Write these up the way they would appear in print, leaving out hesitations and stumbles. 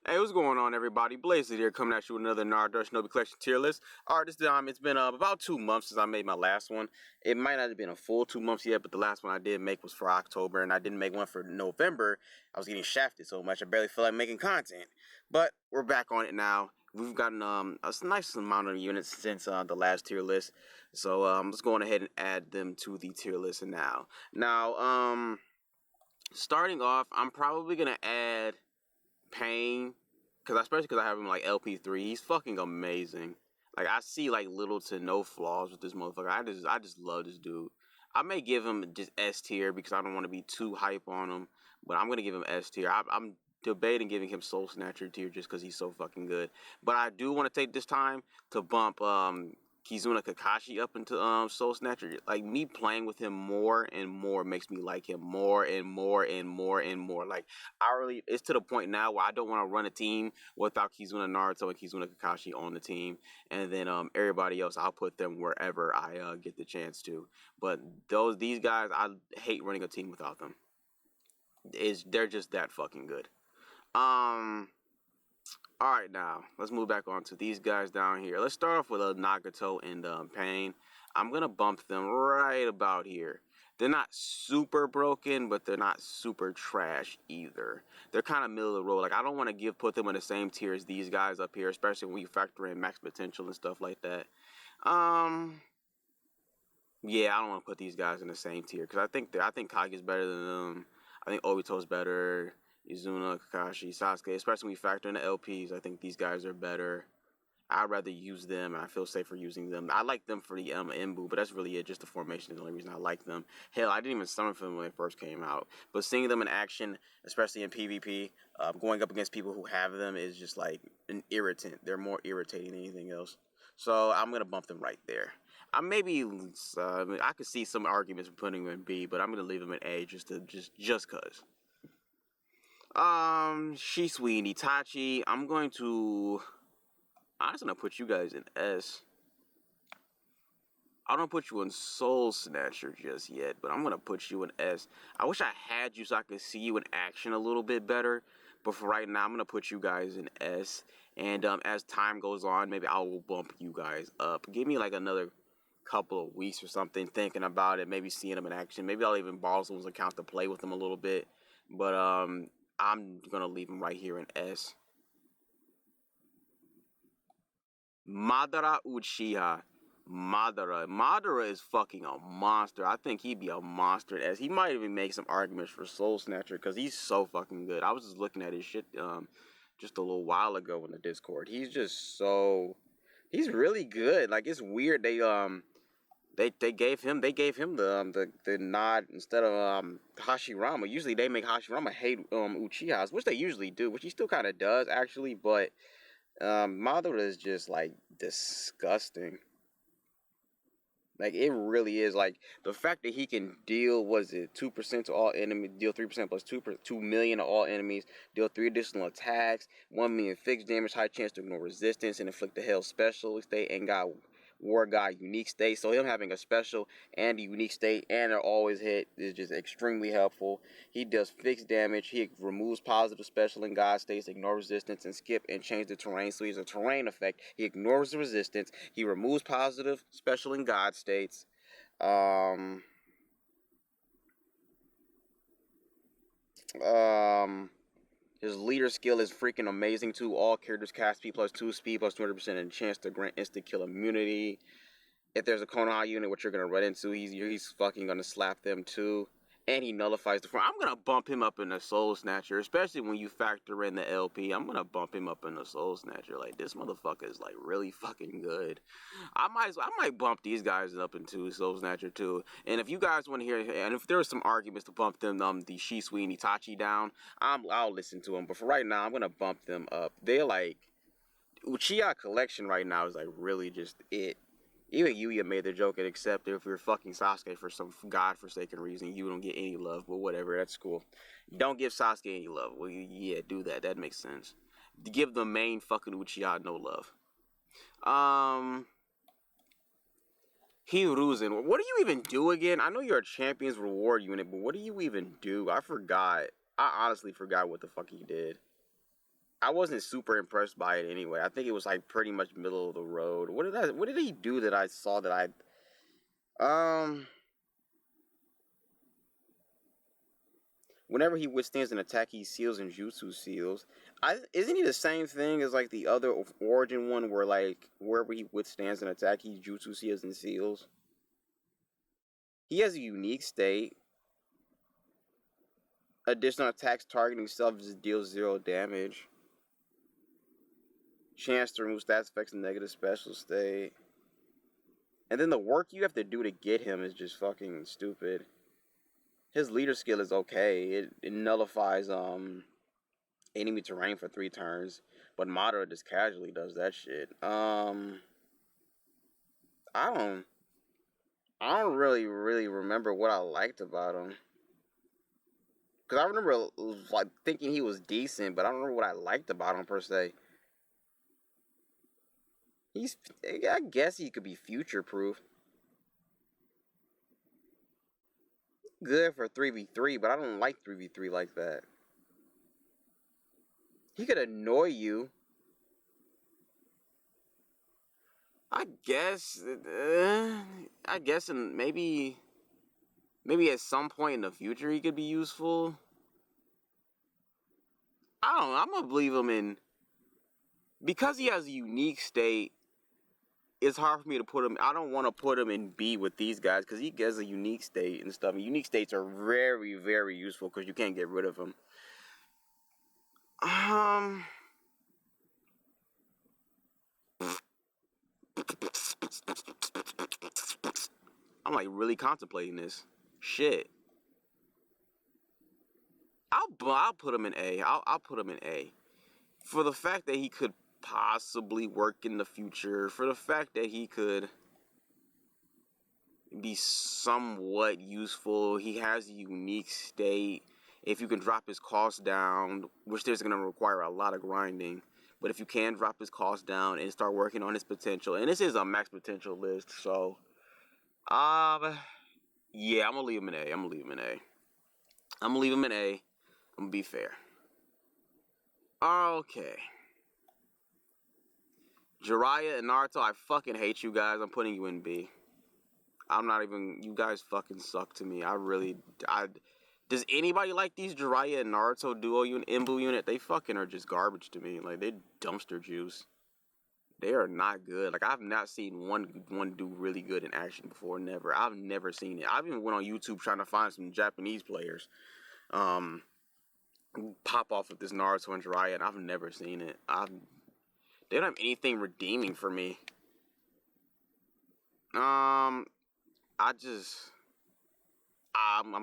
Hey, what's going on, everybody? BlazeHood here, coming at you with another Naruto Shinobi Collection tier list. Alright, this time it's been about 2 months since I made my last one. It might not have been a full 2 months yet, but the last one I did make was for October, and I didn't make one for November. I was getting shafted so much, I barely felt like making content. But we're back on it now. We've gotten a nice amount of units since the last tier list, so let's go on ahead and add them to the tier list now. Now, starting off, I'm probably gonna add Pain, especially because I have him like LP3. He's fucking amazing. Like, I see like little to no flaws with this motherfucker. I just love this dude. I may give him just S tier because I don't want to be too hype on him, but I'm gonna give him S tier. I'm debating giving him Soul Snatcher tier just because he's so fucking good. But I do want to take this time to bump Kizuna Kakashi up into Soul Snatcher. Like, me playing with him more and more makes me like him more and more and more and more. Like, it's to the point now where I don't want to run a team without Kizuna Naruto and Kizuna Kakashi on the team, and then everybody else, I'll put them wherever I get the chance to. But these guys, I hate running a team without them. They're just that fucking good. Alright, now, let's move back on to these guys down here. Let's start off with Nagato and Pain. I'm going to bump them right about here. They're not super broken, but they're not super trash either. They're kind of middle of the road. Like, I don't want to put them in the same tier as these guys up here, especially when you factor in max potential and stuff like that. Yeah, I don't want to put these guys in the same tier, because I think Kage's better than them. I think Obito's better. Izuna, Kakashi, Sasuke, especially when we factor in the LPs, I think these guys are better. I'd rather use them, and I feel safer using them. I like them for the Embu, but that's really it. Just the formation is the only reason I like them. Hell, I didn't even summon for them when they first came out. But seeing them in action, especially in PvP, going up against people who have them is just like an irritant. They're more irritating than anything else. So I'm going to bump them right there. I could see some arguments for putting them in B, but I'm going to leave them in A just cause. Shisui and Itachi. I'm going to put you guys in S. I don't put you in Soul Snatcher just yet, but I'm going to put you in S. I wish I had you so I could see you in action a little bit better, but for right now, I'm going to put you guys in S, and as time goes on, maybe I will bump you guys up. Give me like another couple of weeks or something thinking about it, maybe seeing them in action. Maybe I'll even borrow someone's account to play with them a little bit, but I'm going to leave him right here in S. Madara Uchiha. Madara is fucking a monster. I think he'd be a monster in S. He might even make some arguments for Soul Snatcher because he's so fucking good. I was just looking at his shit just a little while ago in the Discord. He's really good. Like, it's weird. They gave him the nod instead of Hashirama. Usually they make Hashirama hate Uchihas, which they usually do, which he still kind of does actually. But Madara is just like disgusting. Like, it really is. Like, the fact that he can deal 2% to all enemies, deal 3% plus 2 million to all enemies, deal 3 additional attacks, 1 million fixed damage, high chance to ignore resistance, and inflict the Hell special state, and got War God unique state. So him having a special and a unique state and an always hit is just extremely helpful. He does fixed damage. He removes positive special in God states, ignore resistance, and skip and change the terrain. So he's a terrain effect. He ignores the resistance. He removes positive special in God states. His leader skill is freaking amazing too. All characters cast speed plus 2, speed plus 200%, and a chance to grant instant kill immunity. If there's a Konoha unit, which you're going to run into, he's fucking going to slap them too. And he nullifies the front. I'm going to bump him up in the Soul Snatcher, especially when you factor in the LP. I'm going to bump him up in the Soul Snatcher. Like, this motherfucker is, like, really fucking good. I might bump these guys up into Soul Snatcher, too. And if you guys want to hear, and if there are some arguments to bump them, the Shisui and Itachi down, I'll listen to them. But for right now, I'm going to bump them up. They're, like, Uchiha Collection right now is, like, really just it. Even Yuya made the joke and accepted if you're fucking Sasuke for some godforsaken reason, you don't get any love, but whatever, that's cool. You don't give Sasuke any love. Well, yeah, do that. That makes sense. Give the main fucking Uchiha no love. Hiruzen. What do you even do again? I know you're a champion's reward unit, but what do you even do? I forgot. I honestly forgot what the fuck he did. I wasn't super impressed by it anyway. I think it was like pretty much middle of the road. What did he do that I saw that um whenever he withstands an attack, he seals and jutsu seals. Isn't he the same thing as like the other origin one where like wherever he withstands an attack, he jutsu seals and seals? He has a unique state. Additional attacks targeting self deals 0 damage. Chance to remove stats effects and negative special state. And then the work you have to do to get him is just fucking stupid. His leader skill is okay. It nullifies enemy terrain for 3 turns, but Madara just casually does that shit. I don't really remember what I liked about him. Cause I remember like thinking he was decent, but I don't remember what I liked about him per se. I guess he could be future proof. Good for 3v3, but I don't like 3v3 like that. He could annoy you. I guess. I guess, and maybe at some point in the future he could be useful. I don't know. I'm gonna believe him in because he has a unique state. It's hard for me to put him. I don't want to put him in B with these guys because he gets a unique state and stuff. And unique states are very, very useful because you can't get rid of them. I'm like really contemplating this. Shit. I'll put him in A. I'll put him in A. For the fact that he could possibly work in the future. For the fact that he could be somewhat useful. He has a unique state. If you can drop his cost down, which there's going to require a lot of grinding. But if you can drop his cost down and start working on his potential. And this is a max potential list. So, yeah, I'm going to leave him in A. I'm going to leave him in A. I'm going to be fair. Okay. Jiraiya and Naruto, I fucking hate you guys. I'm putting you in B. I'm not even... You guys fucking suck to me. Does anybody like these Jiraiya and Naruto duo unit, Imbu unit? They fucking are just garbage to me. Like, they dumpster juice. They are not good. Like, I've not seen one do really good in action before. Never. I've never seen it. I've even went on YouTube trying to find some Japanese players. Pop off with this Naruto and Jiraiya, and I've never seen it. They don't have anything redeeming for me. I'm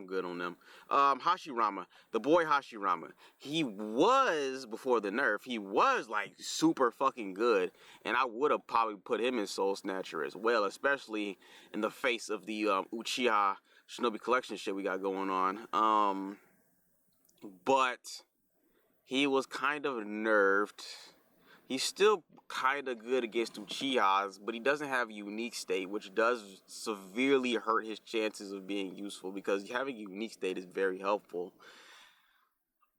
good on them. Hashirama, the boy Hashirama. He was, before the nerf, he was like super fucking good, and I would have probably put him in Soul Snatcher as well, especially in the face of the Uchiha Shinobi Collection shit we got going on. But he was kind of nerfed. He's still kind of good against Uchihas, but he doesn't have a unique state, which does severely hurt his chances of being useful, because having a unique state is very helpful.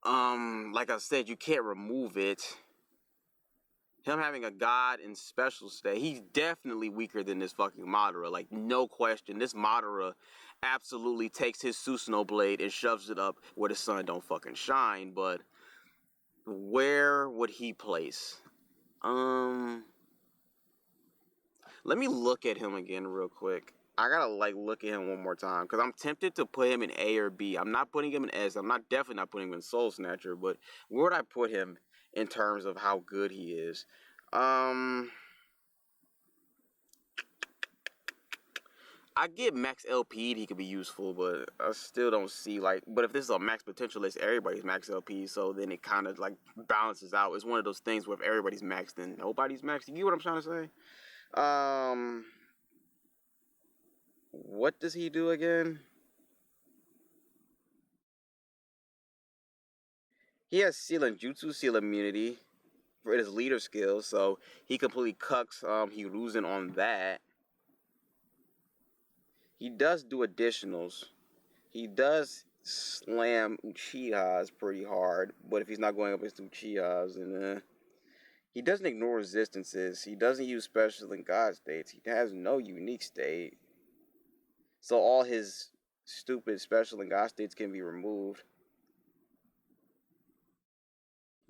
Like I said, you can't remove it. Him having a god in special state, he's definitely weaker than this fucking Madara. Like, no question. This Madara absolutely takes his Susanoo blade and shoves it up where the sun don't fucking shine, but where would he place? Let me look at him again real quick. I gotta look at him one more time because I'm tempted to put him in A or B. I'm not putting him in S. I'm definitely not putting him in Soul Snatcher. But where would I put him in terms of how good he is? I get max LP'd, he could be useful, but I still don't see but if this is a max potential list, everybody's max LP, so then it kind of balances out. It's one of those things where if everybody's maxed, then nobody's maxed. You get what I'm trying to say? What does he do again? He has Seal and Jutsu Seal immunity for his leader skill, so he completely cucks Hiruzen on that. He does do additionals. He does slam Uchihas pretty hard. But if he's not going up against Uchihas, then he doesn't ignore resistances. He doesn't use special and god states. He has no unique state. So all his stupid special and god states can be removed.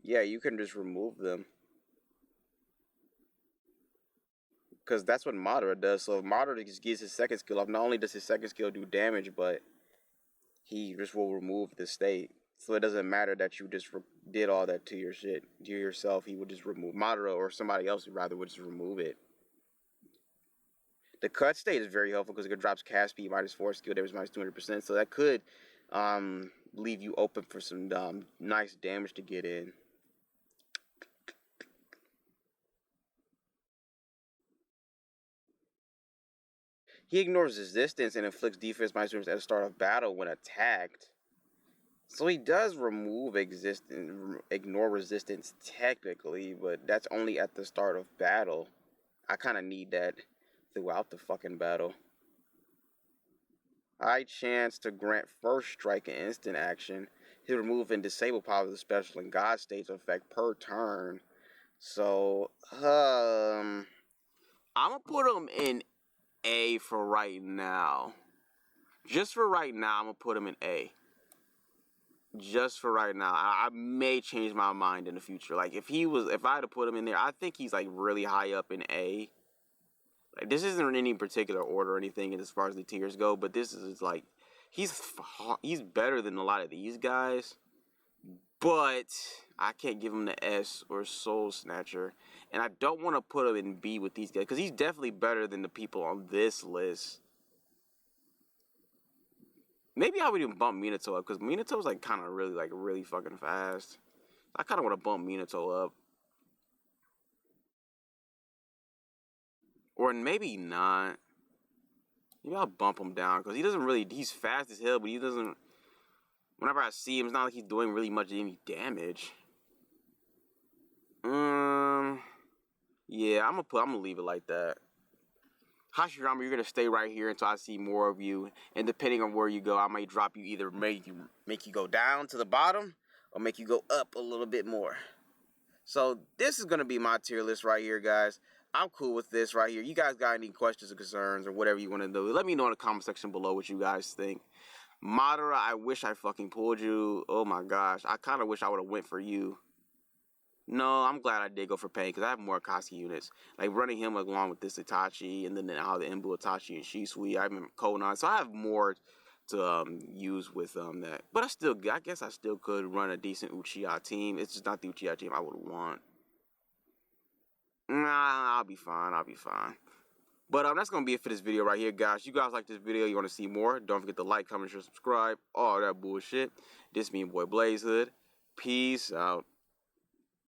Yeah, you can just remove them. Because that's what Madara does. So if Madara just gets his second skill off, not only does his second skill do damage, but he just will remove the state. So it doesn't matter that you just did all that to your shit, to yourself. He would just remove Madara, or somebody else rather would just remove it. The cut state is very helpful because it drops cast speed -4, skill damage -200%. So that could leave you open for some nice damage to get in. He ignores resistance and inflicts defense -2 at the start of battle when attacked. So he does ignore resistance technically, but that's only at the start of battle. I kind of need that throughout the fucking battle. High chance to grant first strike and instant action. He'll remove and disable powers of special and god states effect per turn. So, I'm gonna put him in A for right now. Just for right now, I'm gonna put him in A. Just for right now. I may change my mind in the future. Like if I had to put him in there, I think he's like really high up in A. Like this isn't in any particular order or anything as far as the tiers go, but this is like he's better than a lot of these guys. But I can't give him the S or Soul Snatcher, and I don't want to put him in B with these guys because he's definitely better than the people on this list. Maybe I would even bump Minato up because Minato's like kind of really fucking fast. I kind of want to bump Minato up. Or maybe not. Maybe I'll bump him down because he's fast as hell, but he doesn't, whenever I see him, it's not like he's doing really much any damage. Yeah, I'm gonna leave it like that. Hashirama, you're gonna stay right here until I see more of you, and depending on where you go, I might drop you, either make you go down to the bottom or make you go up a little bit more. So this is gonna be my tier list right here, guys. I'm cool with this right here. You guys got any questions or concerns or whatever you want to do, let me know in the comment section below what you guys think. Madara, I wish I fucking pulled you. Oh my gosh, I kind of wish I would have went for you. No, I'm glad I did go for Pain because I have more Akatsuki units. Like running him along with this Itachi and then now the Embu Itachi and Shisui. I remember Konan, so I have more to use with that. But I guess I still could run a decent Uchiha team. It's just not the Uchiha team I would want. Nah, I'll be fine. But that's going to be it for this video right here, guys. You guys like this video, you want to see more, don't forget to like, comment, share, subscribe, all that bullshit. This me and boy BlazeHood. Peace out.